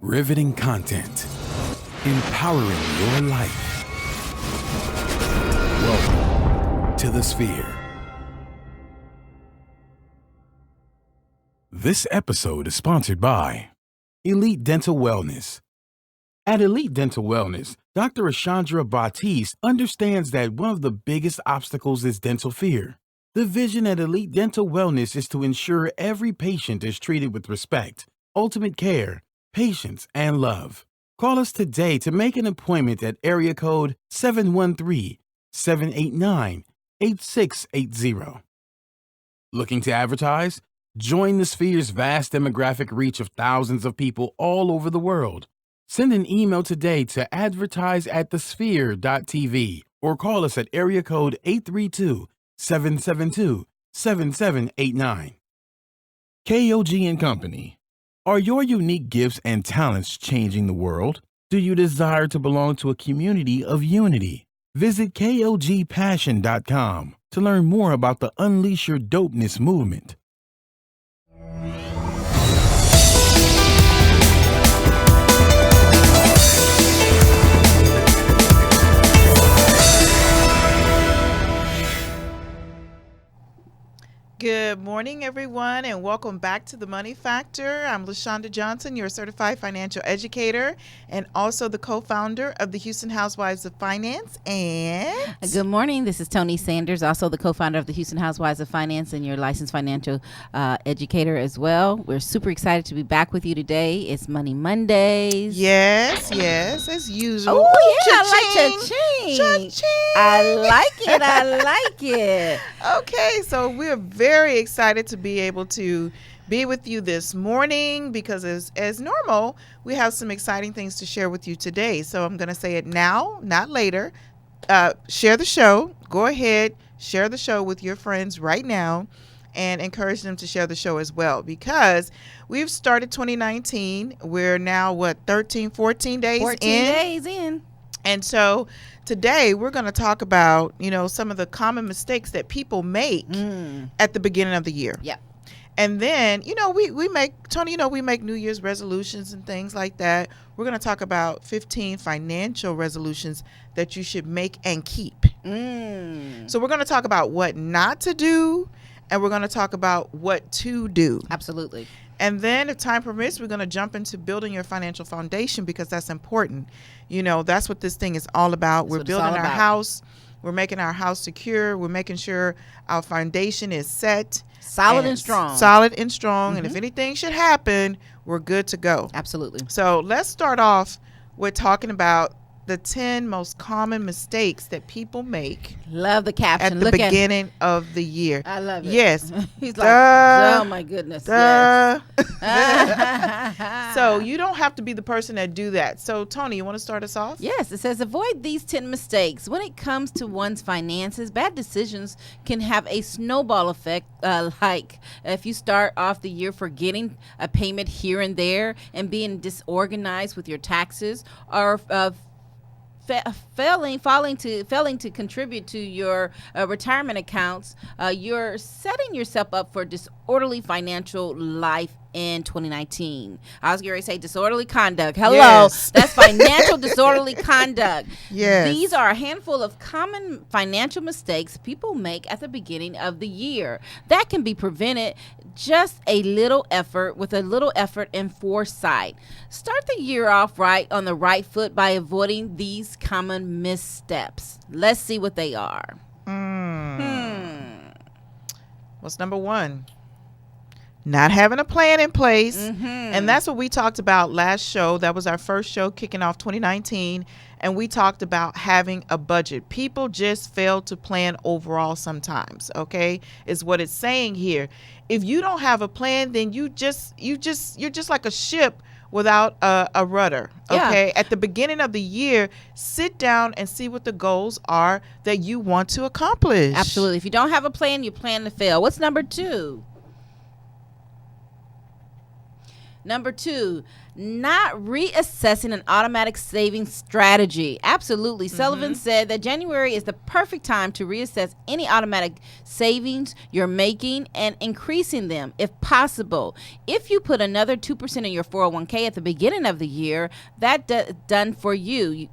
Riveting content. Empowering your life. Welcome to The Sphere. This episode is sponsored by Elite Dental Wellness. At Elite Dental Wellness, Dr. Ashandra Batiste understands that one of the biggest obstacles is dental fear. The vision at Elite Dental Wellness is to ensure every patient is treated with respect, ultimate care, patience, and love. Call us today to make an appointment at area code 713-789-8680. Looking to advertise? Join the Sphere's vast demographic reach of thousands of people all over the world. Send an email today to advertise@thesphere.tv or call us at area code 832-772-7789. KOG and Company. Are your unique gifts and talents changing the world? Do you desire to belong to a community of unity? Visit KOGpassion.com to learn more about the Unleash Your Dopeness movement. Good morning, everyone, and welcome back to The Money Factor. I'm LaShonda Johnson, your certified financial educator and also the co-founder of the Houston Housewives of Finance. And good morning. This is Tony Sanders, also the co-founder of the Houston Housewives of Finance and your licensed financial educator as well. We're super excited to be back with you today. It's Money Mondays. Yes, as usual. Oh, yeah, I like cha-ching. I like it. Okay, so we're very excited to be able to be with you this morning because as normal, we have some exciting things to share with you today. So I'm going to say it now, not later. Share the show. Go ahead, share the show with your friends right now and encourage them to share the show as well because we've started 2019. We're now, 14 days 14 days in. And so today we're going to talk about, some of the common mistakes that people make at the beginning of the year. Yeah. And then, we make, Tony, we make New Year's resolutions and things like that. We're going to talk about 15 financial resolutions that you should make and keep. So we're going to talk about what not to do, and we're going to talk about what to do. Absolutely. And then if time permits, we're going to jump into building your financial foundation because that's important. That's what this thing is all about. We're building our house. We're making our house secure. We're making sure our foundation is set. Solid and strong. Mm-hmm. And if anything should happen, we're good to go. Absolutely. So let's start off with talking about the 10 most common mistakes that people make. Love the caption. At the beginning of the year. I love it. Yes. He's like, oh my goodness. Yes. So you don't have to be the person that do that. So Tony, you want to start us off? Yes, it says avoid these 10 mistakes. When it comes to one's finances, bad decisions can have a snowball effect, like if you start off the year forgetting a payment here and there and being disorganized with your taxes or failing to contribute to your retirement accounts, you're setting yourself up for disorderly financial life in 2019. I was going to say disorderly conduct. Hello, yes. That's financial disorderly conduct. Yes. These are a handful of common financial mistakes people make at the beginning of the year that can be prevented with a little effort and foresight. Start the year off right on the right foot by avoiding these common missteps. Let's see what they are. What's number one? Not having a plan in place. And that's what we talked about last show. That was our first show kicking off 2019. And we talked about having a budget. People just fail to plan overall sometimes, okay? Is what it's saying here. If you don't have a plan, then you're just like a ship without a rudder, okay? Yeah. At the beginning of the year, sit down and see what the goals are that you want to accomplish. Absolutely. If you don't have a plan, you plan to fail. What's number two? Number 2, not reassessing an automatic savings strategy. Absolutely. Sullivan said that January is the perfect time to reassess any automatic savings you're making and increasing them if possible. If you put another 2% in your 401k at the beginning of the year, that's done for you.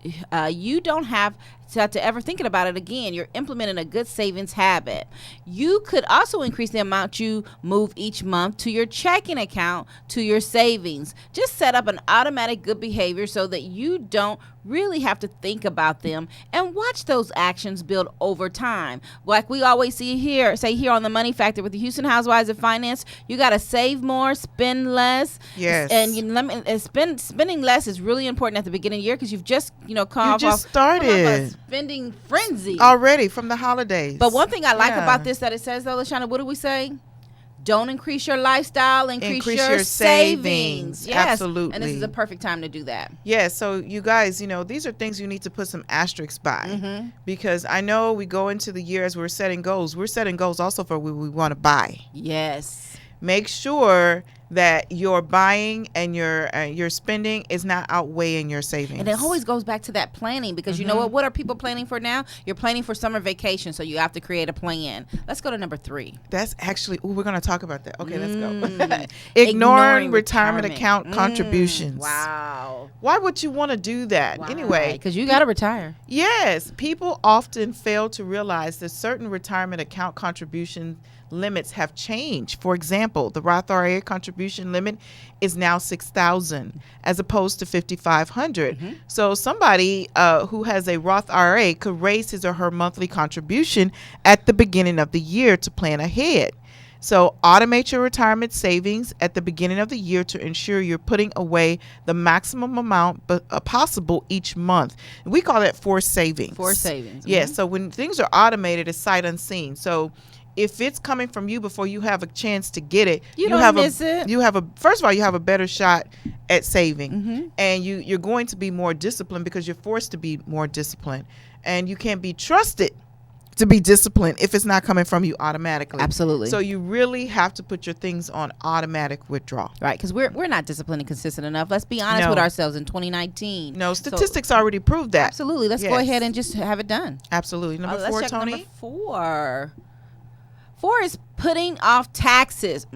You don't have to ever thinking about it again. You're implementing a good savings habit. You could also increase the amount you move each month to your checking account, to your savings. Just set up an automatic good behavior so that you don't really have to think about them, and watch those actions build over time. Like we always say here on the Money Factor with the Houston Housewives of Finance, you got to save more, spend less. Yes. And spending less is really important at the beginning of the year, because you've just come off a started spending frenzy already from the holidays. But one thing I like about this that it says, though, Lashana, what do we say? Don't increase your lifestyle, increase your savings. Yes. Absolutely. And this is a perfect time to do that. Yeah, so you guys, these are things you need to put some asterisks by, because I know we go into the year as we're setting goals. We're setting goals also for what we want to buy. Yes. Make sure that your buying and your spending is not outweighing your savings. And it always goes back to that planning, because you know what are people planning for now? You're planning for summer vacation, so you have to create a plan. Let's go to number 3. That's actually, we're going to talk about that. Okay, let's go. Ignoring retirement account contributions. Wow. Why would you want to do that? Anyway, because you got to retire. Yes, people often fail to realize that certain retirement account contribution limits have changed. For example, the Roth IRA contribution limit is now $6,000 as opposed to $5,500. So somebody who has a Roth IRA could raise his or her monthly contribution at the beginning of the year to plan ahead. So automate your retirement savings at the beginning of the year to ensure you're putting away the maximum amount possible each month. We call that forced savings. Forced savings. Yes. So when things are automated, it's sight unseen. So if it's coming from you before you have a chance to get it, you don't miss it. First of all, you have a better shot at saving, and you're going to be more disciplined because you're forced to be more disciplined, and you can't be trusted to be disciplined if it's not coming from you automatically. Absolutely. So you really have to put your things on automatic withdrawal. Right, because we're not disciplined and consistent enough. Let's be honest with ourselves in 2019. No, statistics already proved that. Absolutely. Let's go ahead and just have it done. Absolutely. Number 4, Tony? Number 4. 4 is putting off taxes.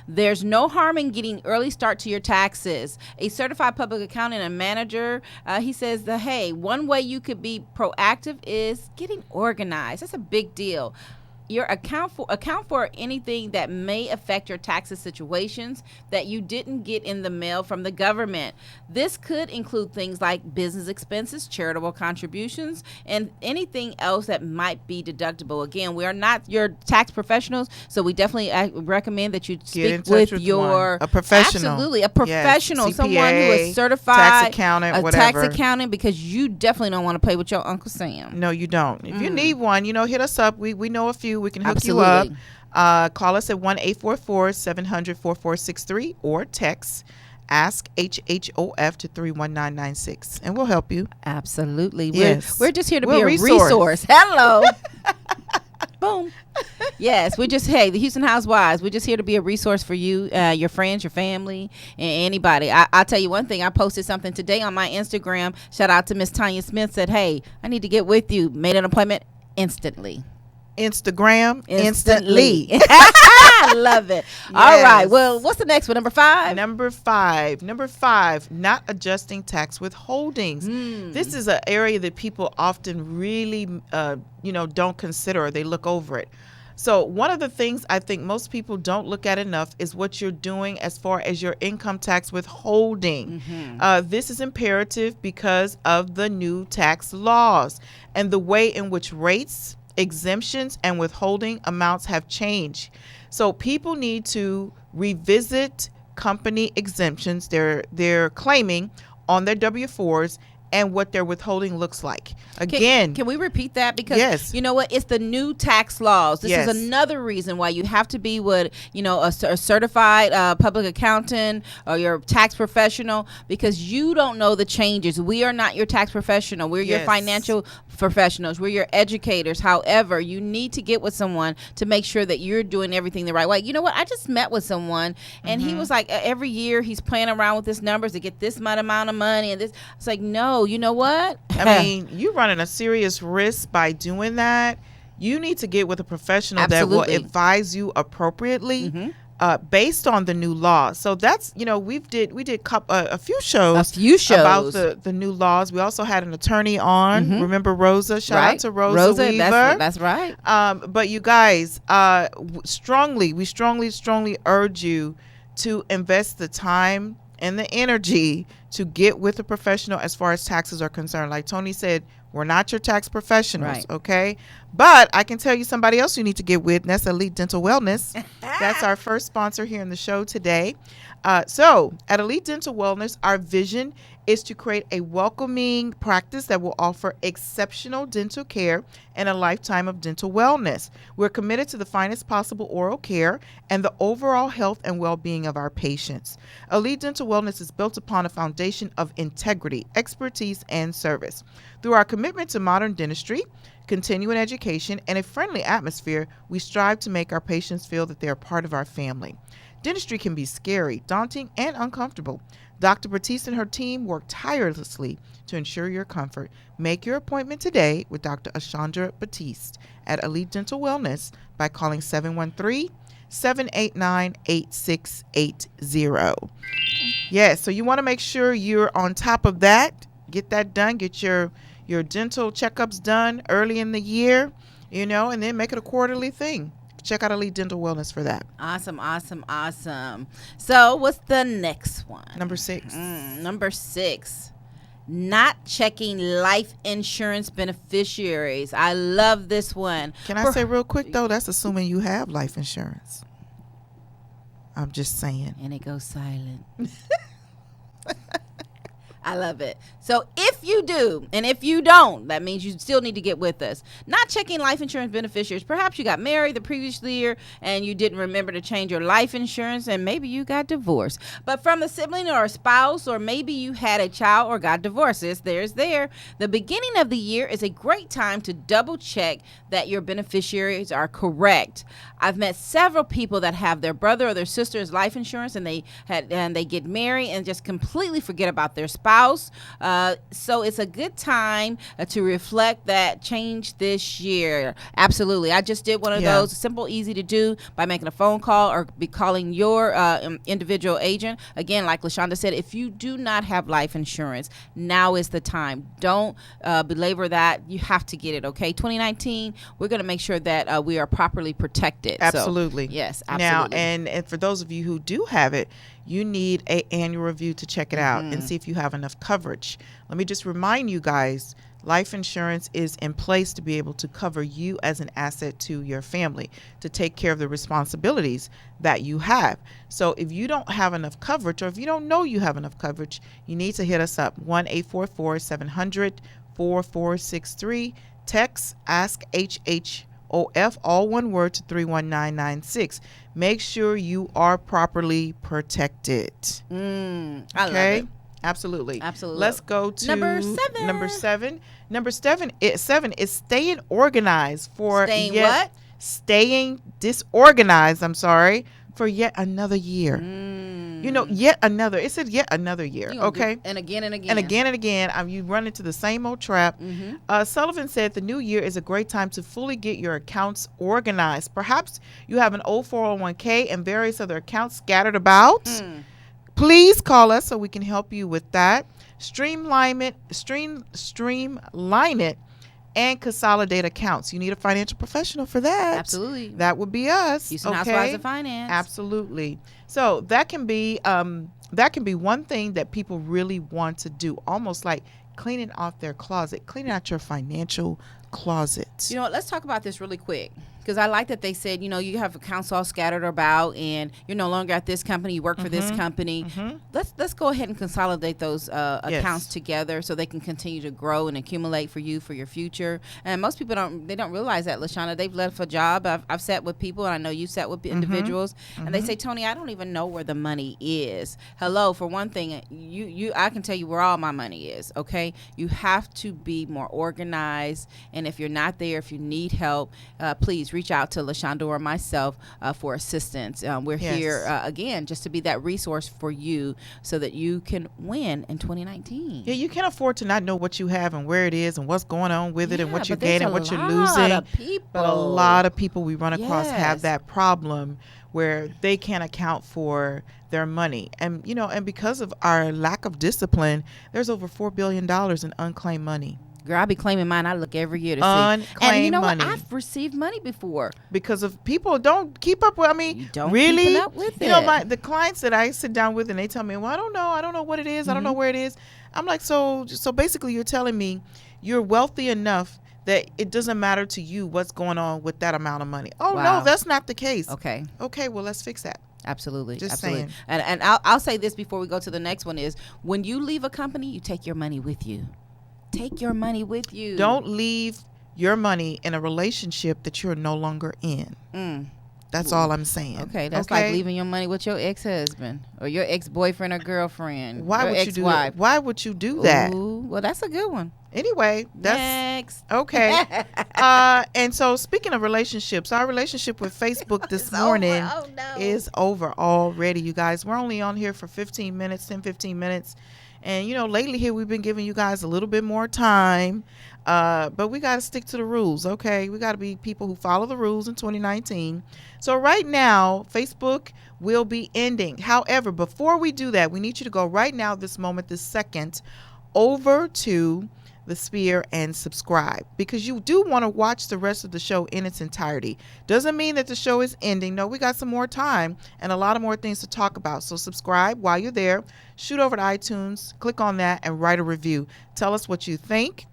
There's no harm in getting early start to your taxes. A certified public accountant and manager, he says that, hey, one way you could be proactive is getting organized. That's a big deal. Your account for anything that may affect your taxes situations that you didn't get in the mail from the government. This could include things like business expenses, charitable contributions, and anything else that might be deductible. Again, we are not your tax professionals, so we definitely recommend that you speak with a professional. Absolutely, a professional, yes, CPA, someone who is certified, tax accountant, whatever. Tax accountant, because you definitely don't want to play with your Uncle Sam. No, you don't. If you need one, hit us up. We know a few. We can hook you up. Call us at 1-844-700-4463 or text Ask HHOF to 31996 and we'll help you. Absolutely. Yes. We're just here to be a resource. Hello. Boom. Yes, the Houston Housewives, we're just here to be a resource for you, your friends, your family, and anybody. I'll tell you one thing. I posted something today on my Instagram. Shout out to Miss Tanya Smith. Said, hey, I need to get with you. Made an appointment instantly. Instagram instantly. I love it. Yes. All right. Well, what's the next one? Number 5? Number five, not adjusting tax withholdings. This is an area that people often really, don't consider, or they look over it. So one of the things I think most people don't look at enough is what you're doing as far as your income tax withholding. This is imperative because of the new tax laws and the way in which rates, exemptions, and withholding amounts have changed. So people need to revisit company exemptions they're claiming on their W-4s and what their withholding looks like. Again, can we repeat that? Because yes. you know what? It's the new tax laws. This Yes. is another reason why you have to be with, a certified public accountant or your tax professional, because you don't know the changes. We are not your tax professional. We're your Yes. financial professionals. We're your educators. However, you need to get with someone to make sure that you're doing everything the right way. You know what? I just met with someone, and he was like, every year he's playing around with his numbers to get this amount of money, and this. It's like, no, you know what? I mean, you're running a serious risk by doing that. You need to get with a professional that will Absolutely. advise you appropriately based on the new law. So that's, we did a few shows about the new laws. We also had an attorney on. Remember Rosa? Shout out to Rosa Weaver. That's right. But you guys, we strongly urge you to invest the time and the energy to get with a professional as far as taxes are concerned. Like Tony said, we're not your tax professionals, Right. okay? But I can tell you somebody else you need to get with, and that's Elite Dental Wellness. That's our first sponsor here in the show today. So at Elite Dental Wellness, our vision is to create a welcoming practice that will offer exceptional dental care and a lifetime of dental wellness. We're committed to the finest possible oral care and the overall health and well-being of our patients. Elite Dental Wellness is built upon a foundation of integrity, expertise, and service. Through our commitment to modern dentistry, continuing education, and a friendly atmosphere, we strive to make our patients feel that they are part of our family. Dentistry can be scary, daunting, and uncomfortable. Dr. Batiste and her team work tirelessly to ensure your comfort. Make your appointment today with Dr. Ashandra Batiste at Elite Dental Wellness by calling 713-789-8680. Yes, so you want to make sure you're on top of that. Get that done. Get your dental checkups done early in the year, and then make it a quarterly thing. Check out Elite Dental Wellness for that. Awesome. So what's the next one? Number 6. Number 6. Not checking life insurance beneficiaries. I love this one. Can I say real quick, though, that's assuming you have life insurance. I'm just saying. And it goes silent. I love it. So if you do, and if you don't, that means you still need to get with us. Not checking life insurance beneficiaries. Perhaps you got married the previous year and you didn't remember to change your life insurance, and maybe you got divorced. But from a sibling or a spouse, or maybe you had a child or got divorced. The beginning of the year is a great time to double check that your beneficiaries are correct. I've met several people that have their brother or their sister's life insurance, and they get married and just completely forget about their spouse. So it's a good time to reflect that change this year. Absolutely. I just did one of those, simple, easy to do, by making a phone call or be calling your individual agent. Again, like LaShonda said, if you do not have life insurance, now is the time. Don't belabor that. You have to get it, okay? 2019, we're going to make sure that we are properly protected. Absolutely. So, yes, absolutely. Now, and for those of you who do have it, you need an annual review to check it out and see if you have enough coverage. Let me just remind you guys, life insurance is in place to be able to cover you as an asset to your family, to take care of the responsibilities that you have. So if you don't have enough coverage, or if you don't know you have enough coverage, you need to hit us up, 1-844-700-4463. Text Ask HHOF, all one word, to 31996. Make sure you are properly protected. I love it. Absolutely. Absolutely. Let's go to Number 7. Number seven is staying organized for staying disorganized, for yet another year. Yet another. It said yet another year. Okay. And again and again. And again and again. You run into the same old trap. Sullivan said the new year is a great time to fully get your accounts organized. Perhaps you have an old 401k and various other accounts scattered about. Please call us so we can help you with that. Streamline it, and consolidate accounts. You need a financial professional for that. Absolutely. That would be us. Houston Housewives of Finance. Absolutely. So that can be one thing that people really want to do, almost like cleaning off their closet, cleaning out your financial closet. You know what? Let's talk about this really quick. Because I like that they said, you have accounts all scattered about, and you're no longer at this company. You work for this company. Let's go ahead and consolidate those accounts together so they can continue to grow and accumulate for you for your future. And most people don't realize that, LaShawna. They've left a job. I've sat with people, and I know you sat with individuals, and they say, Tony, I don't even know where the money is. Hello, for one thing, I can tell you where all my money is. Okay, you have to be more organized, and if you're not there, if you need help, please reach out to LaShonda or myself for assistance. We're here again just to be that resource for you so that you can win in 2019. Yeah, you can't afford to not know what you have and where it is and what's going on with it and what you're gaining, what you're losing. But a lot of people we run across have that problem where they can't account for their money. And, and because of our lack of discipline, there's over $4 billion in unclaimed money. Girl, I be claiming mine. I look every year to unclaimed see. And you know money. what? I've received money before. Because of people don't keep up with, You don't really? keep up with it. The clients that I sit down with and they tell me, well, I don't know what it is. I don't know where it is. I'm like, so basically you're telling me you're wealthy enough that it doesn't matter to you what's going on with that amount of money. Oh, Wow. no, that's not the case. Okay, well, let's fix that. absolutely. Just absolutely. saying. And I'll say this before we go to the next one is when you leave a company, you take your money with you. Take your money with you. Don't leave your money in a relationship that you're no longer in. That's all I'm saying. Okay, that's like leaving your money with your ex-husband or your ex-boyfriend or girlfriend. Why would you do that? Why would you do that? Ooh, well, that's a good one. Anyway, that's Next. okay. And so speaking of relationships, our relationship with Facebook this morning is over already, you guys. We're only on here for 15 minutes. And, lately here we've been giving you guys a little bit more time. But we got to stick to the rules, okay? We got to be people who follow the rules in 2019. So right now, Facebook will be ending. However, before we do that, we need you to go right now, this moment, this second, over to the Sphere and subscribe, because you do want to watch the rest of the show in its entirety. Doesn't mean that the show is ending. No, we got some more time and a lot of more things to talk about. So subscribe while you're there. Shoot over to iTunes, click on that, and write a review. Tell us what you think.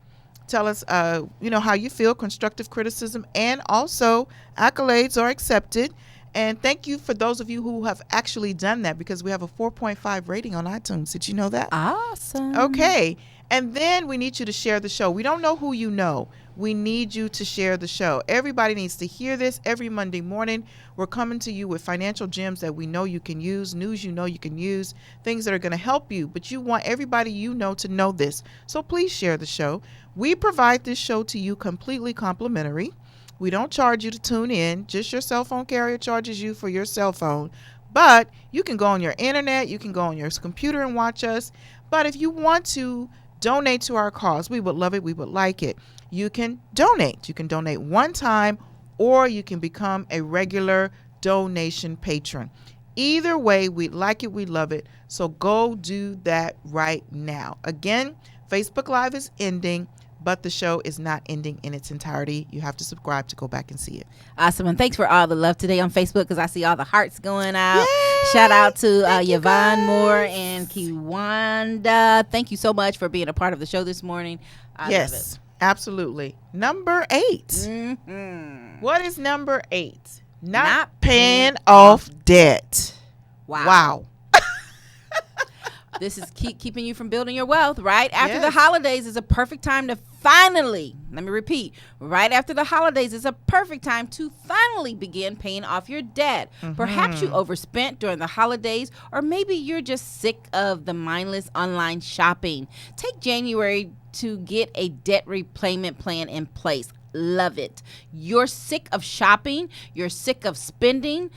Tell us, how you feel. Constructive criticism and also accolades are accepted. And thank you for those of you who have actually done that, because we have a 4.5 rating on iTunes. Did you know that? Awesome. Okay. And then we need you to share the show. We don't know who you know. We need you to share the show. Everybody needs to hear this every Monday morning. We're coming to you with financial gems that we know you can use, news you know you can use, things that are going to help you. But you want everybody you know to know this. So please share the show. We provide this show to you completely complimentary. We don't charge you to tune in. Just your cell phone carrier charges you for your cell phone. But you can go on your internet. You can go on your computer and watch us. But if you want to donate to our cause, we would love it. We would like it. You can donate. You can donate one time, or you can become a regular donation patron. Either way, we like it. We love it. So go do that right now. Again, Facebook Live is ending, but the show is not ending in its entirety. You have to subscribe to go back and see it. Awesome. And thanks for all the love today on Facebook, because I see all the hearts going out. Yay! Shout out to Yvonne Moore and Kiwanda. Thank you so much for being a part of the show this morning. I love it. Absolutely. Number 8. Mm-hmm. What is number 8? Not paying off debt. Wow. This is keeping you from building your wealth. Right after the holidays is a perfect time to finally, let me repeat, right after the holidays is a perfect time to finally begin paying off your debt. Mm-hmm. Perhaps you overspent during the holidays, or maybe you're just sick of the mindless online shopping. Take January to get a debt repayment plan in place. Love it. You're sick of shopping. You're sick of spending.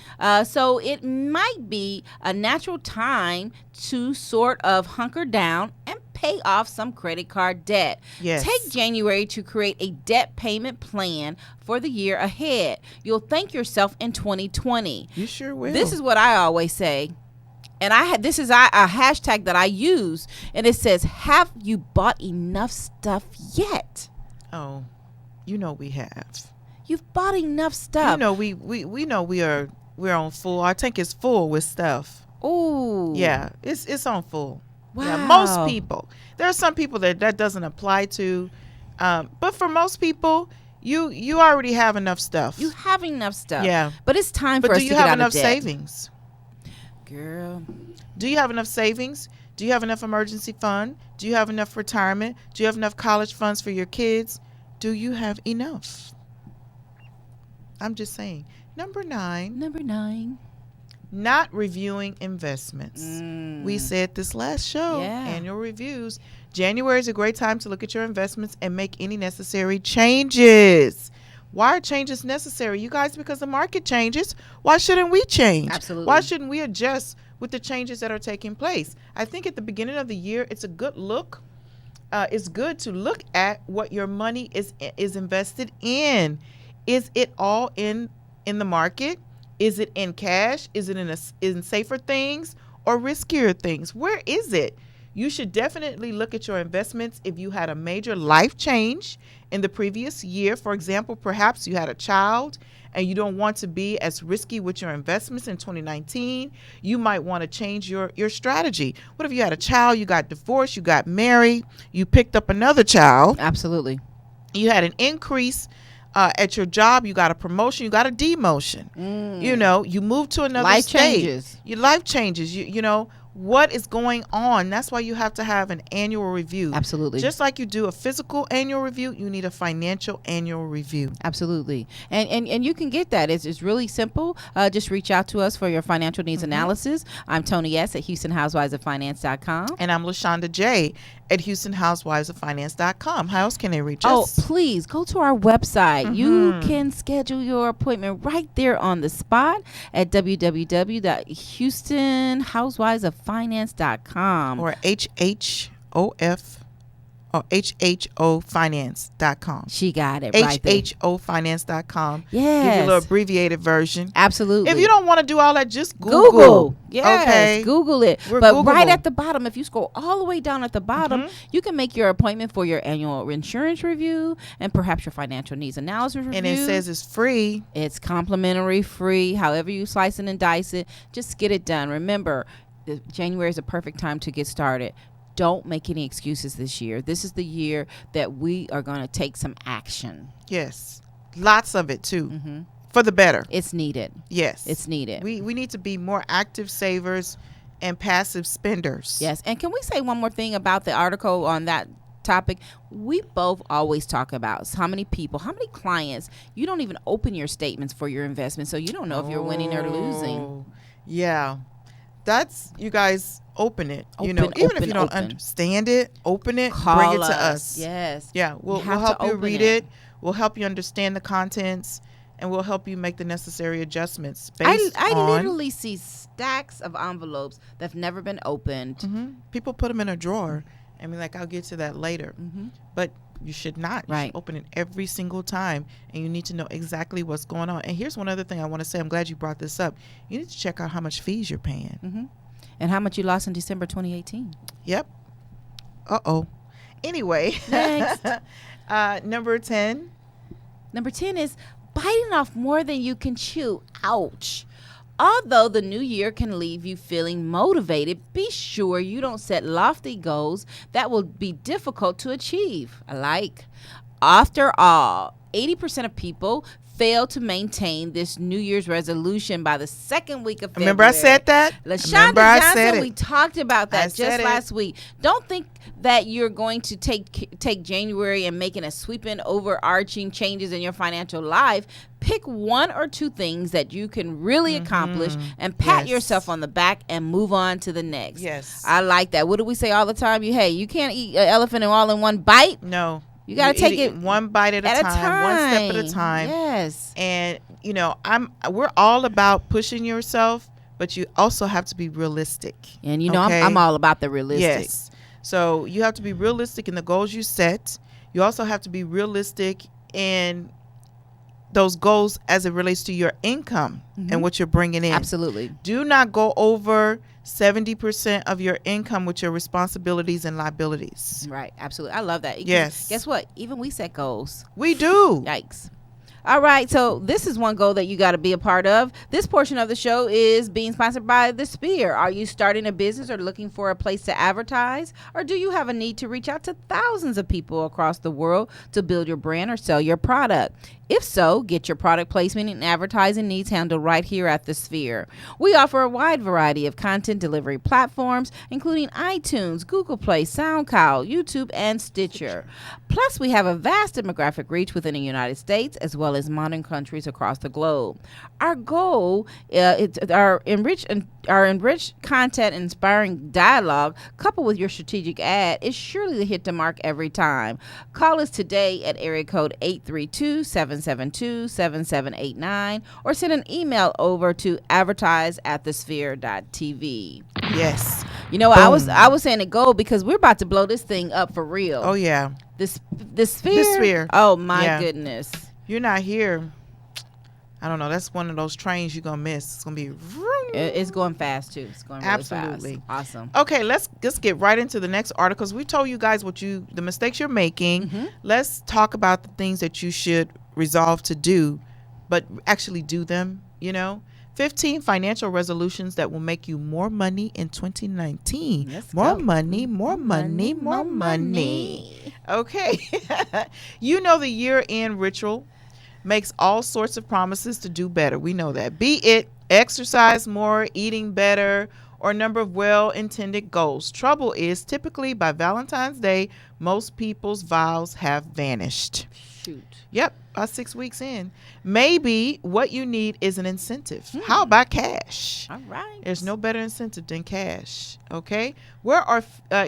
So it might be a natural time to sort of hunker down and pay off some credit card debt. Yes. Take January to create a debt payment plan for the year ahead. You'll thank yourself in 2020. You sure will. This is what I always say. And this is a hashtag that I use, and it says, have you bought enough stuff yet? Oh, you know we have. You've bought enough stuff. You know we know we're on full. Our tank is full with stuff. Ooh. Yeah, it's on full. Wow. Yeah, most people. There are some people that doesn't apply to, but for most people, You already have enough stuff. You have enough stuff. Yeah. But it's time But for us do to you get have out enough of debt. savings? Girl. Do you have enough savings? Do you have enough emergency fund? Do you have enough retirement? Do you have enough college funds for your kids? Do you have enough? I'm just saying. Number 9, not reviewing investments. We said this last show, Yeah. annual reviews. January is a great time to look at your investments and make any necessary changes. Why are changes necessary? You guys, because the market changes, why shouldn't we change? Absolutely. Why shouldn't we adjust with the changes that are taking place? I think at the beginning of the year, it's a good look. It's good to look at what your money is invested in. Is it all in the market? Is it in cash? Is it in safer things or riskier things? Where is it? You should definitely look at your investments if you had a major life change in the previous year. For example, perhaps you had a child and you don't want to be as risky with your investments in 2019. You might want to change your strategy. What if you had a child, you got divorced, you got married, you picked up another child, Absolutely. you had an increase at your job, you got a promotion, you got a demotion. You know, you moved to another Life state. changes. Your life changes. You know what is going on. That's why you have to have an annual review. Absolutely. Just like you do a physical annual review, you need a financial annual review. Absolutely. And you can get that. It's really simple. Just reach out to us for your financial needs analysis. I'm Tony S. at HoustonHousewivesOfFinance.com. And I'm LaShonda J. at HoustonHousewivesOfFinance.com. How else can they reach Oh, us? please go to our website. You can schedule your appointment right there on the spot at www.HoustonHousewivesOfFinance.com. Or HHOF or HHOfinance.com. She got it right there. HHOfinance.com. Yes. Give you a little abbreviated version. Absolutely. If you don't want to do all that, just Google. Google. Yes, Okay. Google it. We're But right Googleable. at the bottom, if you scroll all the way down at the bottom, you can make your appointment for your annual insurance review and perhaps your financial needs analysis review. And it says it's free. It's complimentary, free, however you slice it and dice it. Just get it done. Remember, January is a perfect time to get started. Don't make any excuses this year. This is the year that we are going to take some action. Yes. Lots of it too. For the better. It's needed. Yes. It's needed. We need to be more active savers and passive spenders. Yes. And can we say one more thing about the article on that topic? We both always talk about how many clients, you don't even open your statements for your investment, so you don't know if you're winning or losing. Yeah. That's, you guys, open it. Even if you don't understand it, open it, Call bring it to us. Yes. Yeah, we'll have help to you open read it. it. We'll help you understand the contents, and we'll help you make the necessary adjustments based I on. literally see stacks of envelopes that have never been opened. People put them in a drawer and be like, I'll get to that later. But you should not. You Right. should open it every single time, and you need to know exactly what's going on. And here's one other thing I want to say. I'm glad you brought this up. You need to check out how much fees you're paying. And how much you lost in December 2018. Yep. Uh-oh. Anyway. Next. Number 10. Number 10 is biting off more than you can chew. Ouch. Although the new year can leave you feeling motivated, be sure you don't set lofty goals that will be difficult to achieve. After all, 80% of people fail to maintain this New Year's resolution by the second week of February. Remember I said that? LaShonda Johnson, we talked about that just last week. Don't think that you're going to take January and making a sweeping, overarching changes in your financial life. Pick one or two things that you can really accomplish and pat yourself on the back and move on to the next. Yes. I like that. What do we say all the time? You can't eat an elephant all in one bite. No. You got to take it one bite at a time, one step at a time. Yes. And we're all about pushing yourself, but you also have to be realistic. And okay? I'm all about the realistic. Yes. So you have to be realistic in the goals you set. You also have to be realistic in those goals as it relates to your income and what you're bringing in. Absolutely. Do not go over 70% of your income with your responsibilities and liabilities. Right. Absolutely. I love that. Yes. Guess what? Even we set goals. We do. Yikes. All right, so this is one goal that you got to be a part of. This portion of the show is being sponsored by The Sphere. Are you starting a business or looking for a place to advertise? Or do you have a need to reach out to thousands of people across the world to build your brand or sell your product? If so, get your product placement and advertising needs handled right here at The Sphere. We offer a wide variety of content delivery platforms, including iTunes, Google Play, SoundCloud, YouTube, and Stitcher. Plus, we have a vast demographic reach within the United States, as well as modern countries across the globe. Our goal is our enriched content, inspiring dialogue, coupled with your strategic ad, is surely to hit the mark every time. Call us today at area code 832-772-7789 or send an email over to advertise@thesphere.tv. Yes. You know, I was saying to go because we're about to blow this thing up for real. Oh yeah. The Sphere. The Sphere. Oh my Yeah. goodness. You're not here. I don't know. That's one of those trains you're gonna miss. It's gonna be. It's going fast too. It's going really Absolutely. fast. Awesome. Okay, let's get right into the next articles. We told you guys the mistakes you're making. Mm-hmm. Let's talk about the things that you should resolve to do, but actually do them. 15 financial resolutions that will make you more money in 2019. Let's More go. money, more money, more money. Okay. The year-end ritual makes all sorts of promises to do better. We know that. Be it exercise more, eating better, or a number of well-intended goals. Trouble is, typically by Valentine's Day, most people's vows have vanished. Shoot. Yep, about 6 weeks in. Maybe what you need is an incentive. How about cash? All right. There's no better incentive than cash. Okay.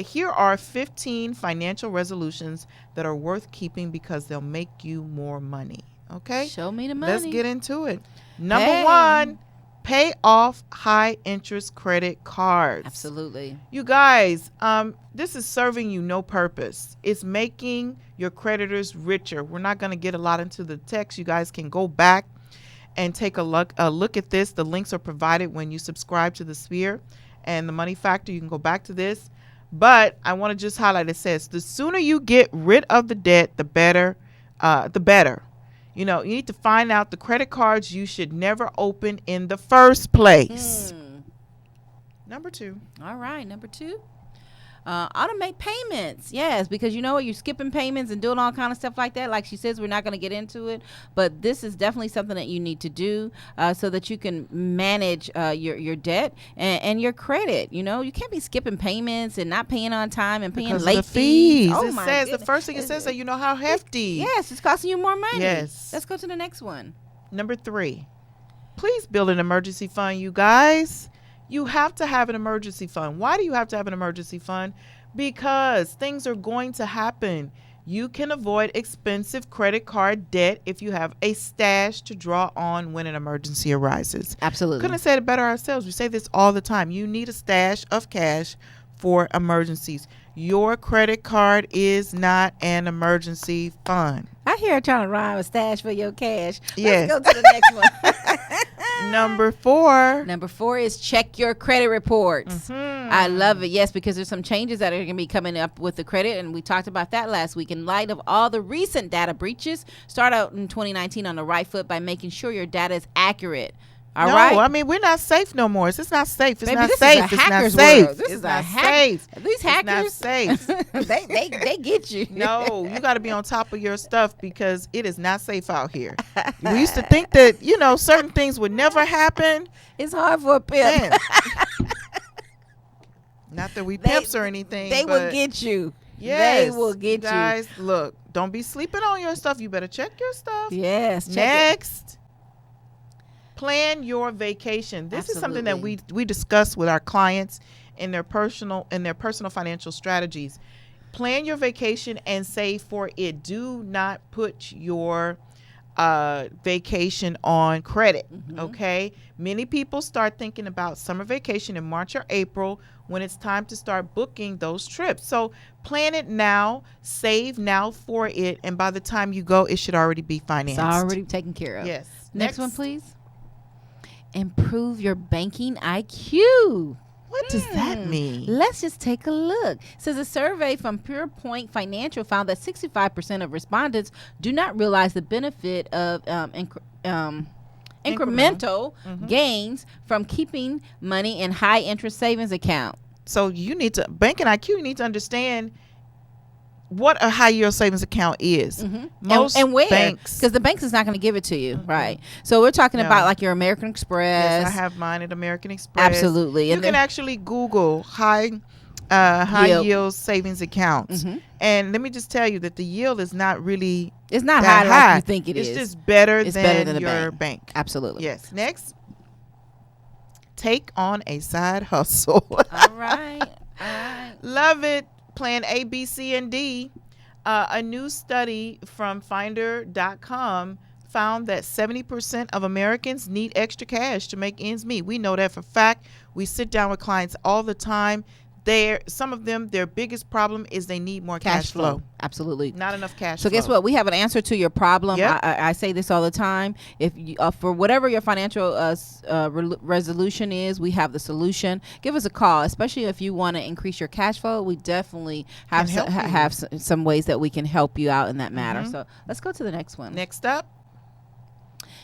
Here are 15 financial resolutions that are worth keeping because they'll make you more money. Okay. Show me the money. Let's get into it. Number 1, pay off high interest credit cards. Absolutely. You guys, this is serving you no purpose. It's making your creditors richer. We're not going to get a lot into the text. You guys can go back and take a look at this. The links are provided when you subscribe to the Sphere and the Money Factor. You can go back to this. But I want to just highlight, it says, the sooner you get rid of the debt, the better. You need to find out the credit cards you should never open in the first place. Number 2. All right. Number 2. Automate payments. Yes, because you know what? You're skipping payments and doing all kind of stuff like that. Like she says, we're not going to get into it. But this is definitely something that you need to do so that you can manage your debt and your credit. You can't be skipping payments and not paying on time and paying Because of late the fees. Oh, It my says, goodness. the first thing it says that how hefty. Yes, it's costing you more money. Yes. Let's go to the next one. Number 3, please build an emergency fund, you guys. You have to have an emergency fund. Why do you have to have an emergency fund? Because things are going to happen. You can avoid expensive credit card debt if you have a stash to draw on when an emergency arises. Absolutely. Couldn't have said it better ourselves. We say this all the time. You need a stash of cash for emergencies. Your credit card is not an emergency fund. I hear her trying to rhyme a stash for your cash. Yes. Let's go to the next one. Number 4. Number 4 is check your credit reports. I love it. Yes, because there's some changes that are going to be coming up with the credit, and we talked about that last week. In light of all the recent data breaches, start out in 2019 on the right foot by making sure your data is accurate. All right. I mean, we're not safe no more. It's just not safe. It's Baby, not this safe. is a It's not hacker's safe. world. This It's is a not hack- safe. These hackers, It's not safe. they get you. No, you got to be on top of your stuff because it is not safe out here. We used to think that, certain things would never happen. It's hard for a pimp. Man. Not that we pimps or anything. They will but get you. yes, They will get guys, look, don't be sleeping on your stuff. You better check your stuff. you. Yes. Check it. Next, plan your vacation. This is something that we discuss with our clients in their personal financial strategies. Plan your vacation and save for it. Do not put your vacation on credit. Okay, many people start thinking about summer vacation in March or April when it's time to start booking those trips. So plan it now, save now for it, and by the time you go, it should already be financed. It's already taken care of. Yes. Next one, please. Improve your banking IQ. What does that mean? Let's just take a look. It says a survey from Pure Point Financial found that 65% of respondents do not realize the benefit of incremental gains from keeping money in high interest savings account. So you need to, Banking IQ, you need to understand what a high yield savings account is. Most and where? banks, Because the banks is not going to give it to you, right? So we're talking about like your American Express. yes, I have mine at American Express. Absolutely. You And can actually Google high yield savings accounts, and let me just tell you that the yield is not really it's not that high like you think it is. It's just better It's than better than a your bank. bank. Absolutely. Yes. Next, take on a side hustle. All right. Love it. Plan A, B, C, and D. A new study from Finder.com found that 70% of Americans need extra cash to make ends meet. We know that for a fact. We sit down with clients all the time. Some of them, their biggest problem is they need more cash flow. Absolutely. Not enough cash So flow. guess what? We have an answer to your problem. Yep. I say this all the time. If you, for whatever your financial resolution is, we have the solution. Give us a call, especially if you want to increase your cash flow. We definitely have some ways that we can help you out in that matter. So let's go to the next one. Next up.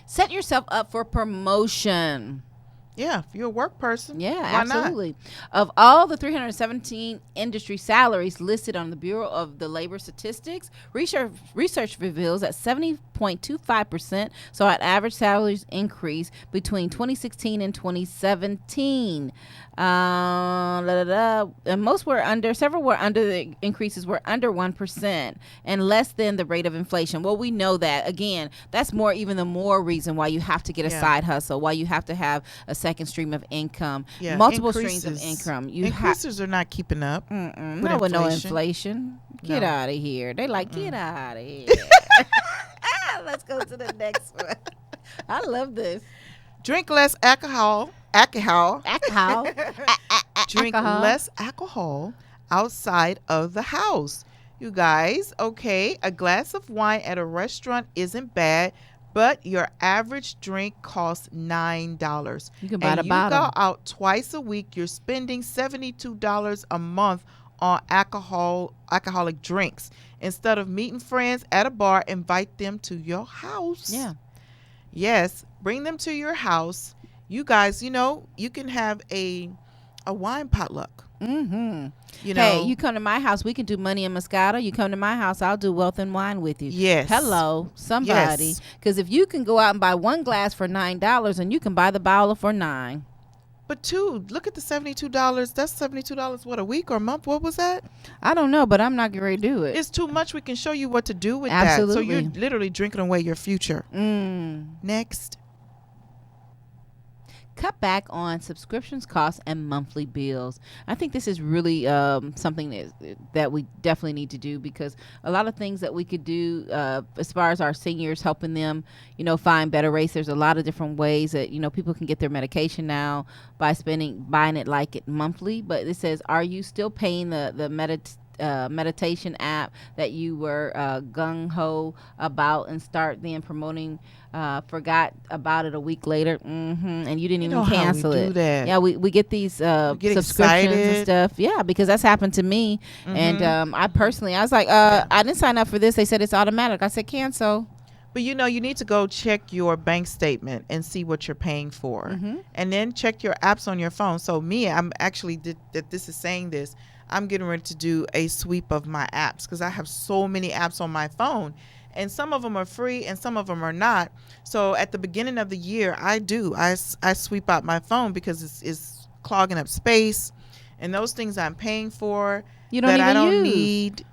Set yourself up for promotion. Yeah, if you're a work person. Yeah, why absolutely. Of all the 317 industry salaries listed on the Bureau of the Labor Statistics, research reveals that 70.25% saw an average salaries increase between 2016 and 2017. And several were under, the increases were under 1% and less than the rate of inflation. Well, we know that. Again, that's even the more reason why you have to get a side hustle, why you have to have a second stream of income, multiple streams of income. Increases are not keeping up. With no inflation. Get out of here. They like, get out of here. Let's go to the next one. I love this. Drink less alcohol. Drink less alcohol outside of the house. You guys, okay, a glass of wine at a restaurant isn't bad, but your average drink costs $9. You can buy the bottle. And you go out twice a week, you're spending $72 a month on alcoholic drinks. Instead of meeting friends at a bar, invite them to your house. Yeah. Yes, bring them to your house. You guys, you can have a wine potluck. Hey, you come to my house, we can do money and Moscato. You come to my house, I'll do wealth and wine with you. Yes. Hello, somebody. Because if you can go out and buy one glass for $9 and you can buy the bottle for $9. But look at the $72. That's $72, what, a week or a month? What was that? I don't know, but I'm not going to do it. It's too much. We can show you what to do with Absolutely. that. So you're literally drinking away your future. Next. Cut back on subscriptions, costs, and monthly bills. I think this is really something that we definitely need to do, because a lot of things that we could do as far as our seniors, helping them, find better rates. There's a lot of different ways that, people can get their medication now by buying it like it monthly. But it says, are you still paying the meditation app that you were gung-ho about and start then promoting, forgot about it a week later, and you didn't even cancel it. Yeah, we get these subscriptions and stuff. Yeah, because that's happened to me. And I was like, I didn't sign up for this. They said it's automatic. I said cancel. But you need to go check your bank statement and see what you're paying for, and then check your apps on your phone. So I'm actually that this is saying this. I'm getting ready to do a sweep of my apps, because I have so many apps on my phone, and some of them are free and some of them are not. So at the beginning of the year, I sweep out my phone, because it's clogging up space, and those things I'm paying for that I don't need.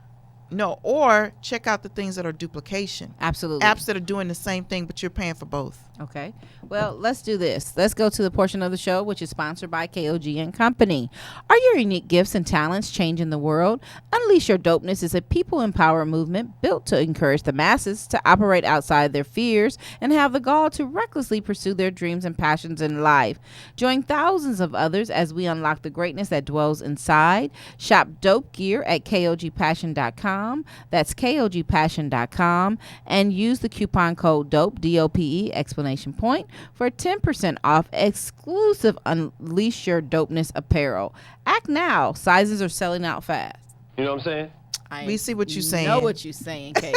No, or check out the things that are duplication. Absolutely. Apps that are doing the same thing, but you're paying for both. Okay. Well, let's do this. Let's go to the portion of the show which is sponsored by KOG and Company. Are your unique gifts and talents changing the world? Unleash Your Dopeness is a people empowerment movement built to encourage the masses to operate outside their fears and have the gall to recklessly pursue their dreams and passions in life. Join thousands of others as we unlock the greatness that dwells inside. Shop dope gear at KOGpassion.com. That's KOGpassion.com, and use the coupon code DOPE, DOPE, explanation exclamation point for 10% off exclusive Unleash Your Dopeness apparel. Act now. Sizes are selling out fast. You know what I'm saying? We see what you're saying. Know what you're saying, KG.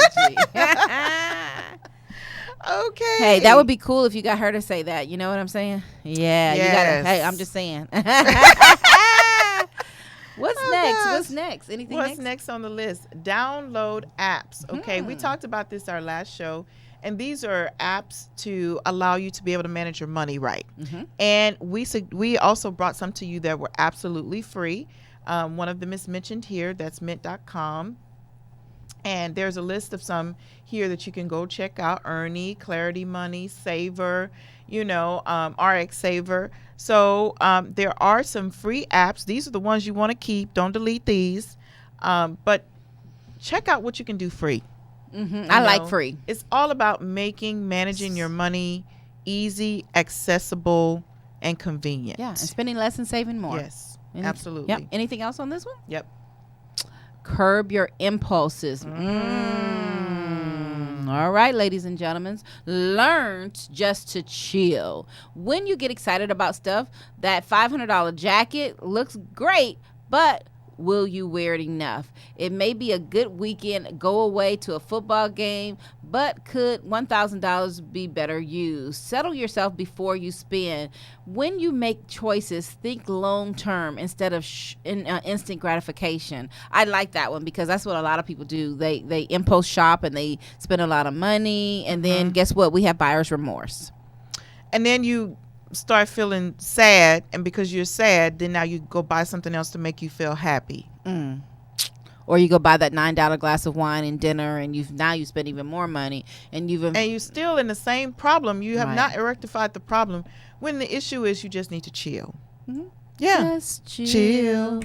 Okay. Hey, that would be cool if you got her to say that. You know what I'm saying? Yeah. Yes. You gotta. Hey, I'm just saying. What's next? gosh. What's next? Anything What's next? next on the list? Download apps. Okay, we talked about this our last show, and these are apps to allow you to be able to manage your money right. And we also brought some to you that were absolutely free. One of them is mentioned here. That's mint.com. And there's a list of some here that you can go check out: Earny, Clarity Money, Saver, RX Saver. So there are some free apps. These are the ones you want to keep. Don't delete these. But check out what you can do free. I like free. It's all about managing your money easy, accessible, and convenient. Yeah, and spending less and saving more. Yes, absolutely. Yep. Anything else on this one? Yep. Curb your impulses. All right, ladies and gentlemen, learn just to chill. When you get excited about stuff, that $500 jacket looks great, but will you wear it enough? It may be a good weekend go away to a football game, but could $1,000 be better used? Settle yourself before you spend. When you make choices, think long term instead of instant gratification. I like that one because that's what a lot of people do. They impulse shop and they spend a lot of money, and then guess what? We have buyer's remorse. And then you start feeling sad, and because you're sad, then now you go buy something else to make you feel happy. Or you go buy that $9 glass of wine and dinner, and you spend even more money, and you're still in the same problem. You have Right. not rectified the problem, when the issue is you just need to chill. Yeah, just chill.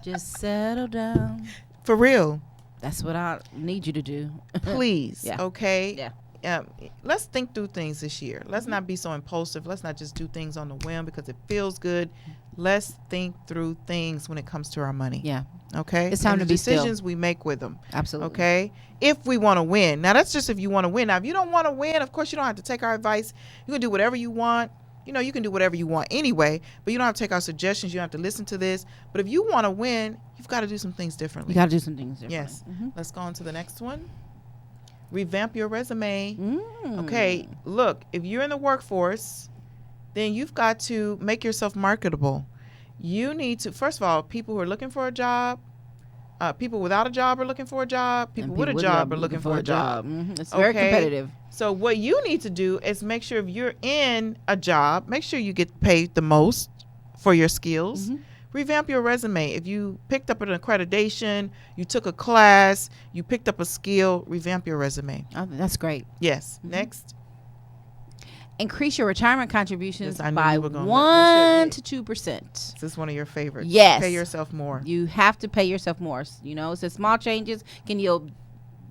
Just settle down. for real. That's what I need you to do. Please. Yeah. Okay. Yeah. Let's think through things this year. Let's not be so impulsive. Let's not just do things on the whim because it feels good. Let's think through things when it comes to our money. Yeah. Okay. It's time and to the be still. decisions we make with them. Absolutely. Okay. If we want to win. Now that's just if you want to win. Now if you don't want to win, of course you don't have to take our advice. You can do whatever you want. You can do whatever you want anyway, but you don't have to take our suggestions. You don't have to listen to this. But if you want to win, you've got to do some things differently. You got to do some things differently. Yes. Let's go on to the next one. Revamp your resume. Okay, look, if you're in the workforce, then you've got to make yourself marketable. You need to, first of all, people who are looking for a job, people without a job are looking for a job, people with a job are looking for a job. It's very competitive. So what you need to do is make sure if you're in a job, make sure you get paid the most for your skills. Revamp your resume. If you picked up an accreditation, you took a class, you picked up a skill, revamp your resume. Oh, that's great. Yes. Next. Increase your retirement contributions Yes, I knew by you were gonna- 1 to 2%. This is one of your favorites. Yes. Pay yourself more. You have to pay yourself more. So small changes can yield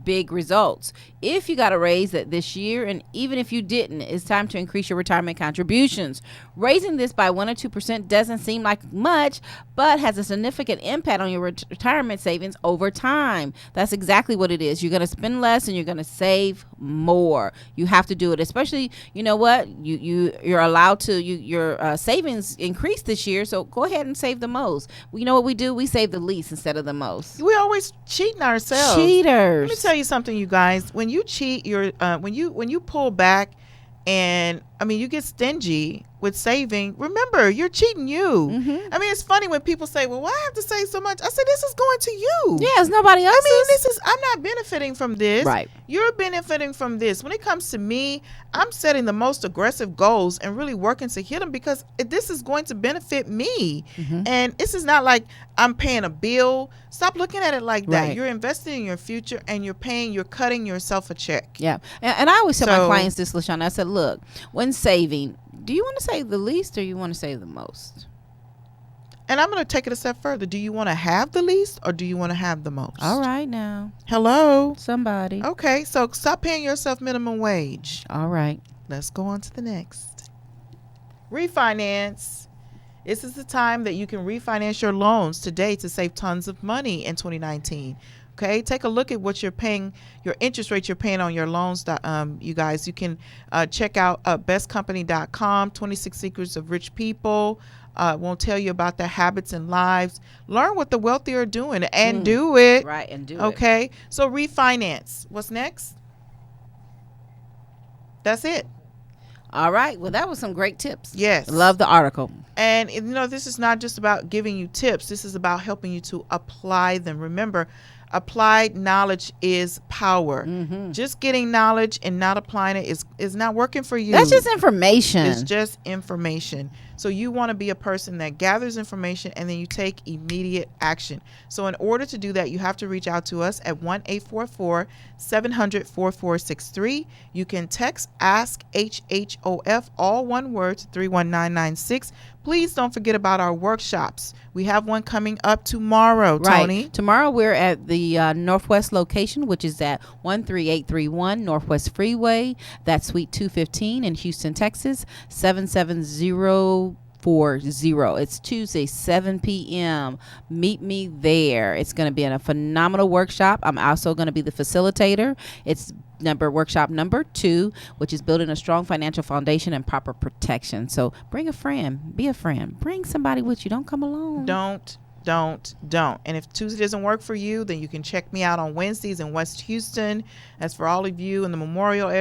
big results. If you got a raise that this year, and even if you didn't, it's time to increase your retirement contributions. Raising this by 1 or 2% doesn't seem like much, but has a significant impact on your retirement savings over time. That's exactly what it is. You're going to spend less and you're going to save more. You have to do it, especially, you know what, you're allowed to, your savings increase this year, so go ahead and save the most. You know what we do? We save the least instead of the most. We always cheating ourselves. Cheaters. Let me tell you something, you guys. When you cheat, when you pull back, and you get stingy with saving. Remember, you're cheating you. It's funny when people say, "Well, why I have to save so much?" I say, "This is going to you." Yeah, it's nobody else's. I'm not benefiting from this. Right. You're benefiting from this. When it comes to me, I'm setting the most aggressive goals and really working to hit them because this is going to benefit me. And this is not like I'm paying a bill. Stop looking at it like that. Right. You're investing in your future and you're cutting yourself a check. Yeah. And I always tell my clients this, LaShawn. I said, look, when saving, do you want to save the least or you want to save the most? And I'm going to take it a step further. Do you want to have the least or do you want to have the most? All right now. Hello? Somebody. Okay, so stop paying yourself minimum wage. All right. Let's go on to the next. Refinance. This is the time that you can refinance your loans today to save tons of money in 2019. Okay, take a look at what you're paying, your interest rate you're paying on your loans. You guys, you can check out bestcompany.com, 26 Secrets of Rich People. Won't tell you about their habits and lives. Learn what the wealthy are doing and do it. Right, and do it. Okay, so refinance. What's next? That's it. All right. Well, that was some great tips. Yes. Love the article. And this is not just about giving you tips. This is about helping you to apply them. Remember, applied knowledge is power. Just getting knowledge and not applying it is not working for you. That's just information. It's just information. So you want to be a person that gathers information and then you take immediate action. So in order to do that, you have to reach out to us at 1-844-700-4463. You can text Ask HHOF, all one word, to 31996. Please don't forget about our workshops. We have one coming up tomorrow, Tony. Right. Tomorrow we're at the Northwest location, which is at 13831 Northwest Freeway. That's Suite 215 in Houston, Texas, 77040. It's Tuesday, 7 p.m. Meet me there. It's going to be in a phenomenal workshop. I'm also going to be the facilitator. It's workshop number 2, which is building a strong financial foundation and proper protection. So bring a friend, be a friend, bring somebody with you. Don't come alone. Don't. And if Tuesday doesn't work for you, then you can check me out on Wednesdays in West Houston. As for all of you in the Memorial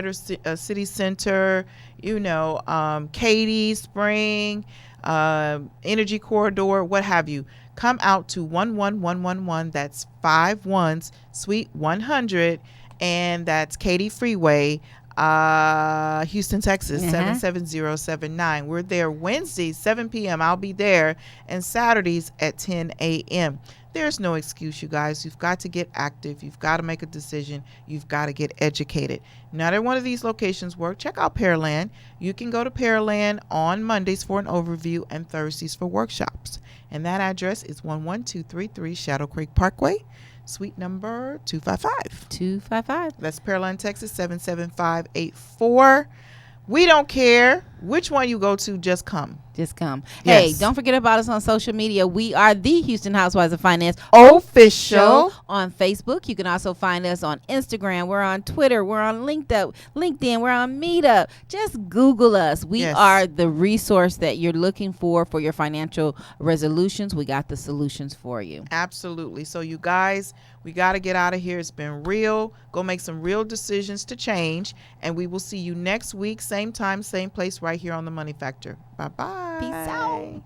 City Center, Katy, Spring, Energy Corridor, what have you, come out to 11111. That's 5 ones, Suite 100, and that's Katy Freeway, Houston, Texas, 77079. We're there Wednesdays, 7 p.m. I'll be there, and Saturdays at 10 a.m. There's no excuse, you guys. You've got to get active. You've got to make a decision. You've got to get educated. Not every one of these locations work. Check out Pearland. You can go to Pearland on Mondays for an overview and Thursdays for workshops. And that address is 11233 Shadow Creek Parkway, suite number 255. 255. That's Pearland, Texas, 77584. We don't care which one you go to, just come. Just come. Yes. Hey, don't forget about us on social media. We are the Houston Housewives of Finance Official on Facebook. You can also find us on Instagram. We're on Twitter. We're on LinkedIn. We're on Meetup. Just Google us. We are the resource that you're looking for your financial resolutions. We got the solutions for you. Absolutely. So you guys, we got to get out of here. It's been real. Go make some real decisions to change. And we will see you next week. Same time, same place, right here on The Money Factor. Bye-bye. Peace out.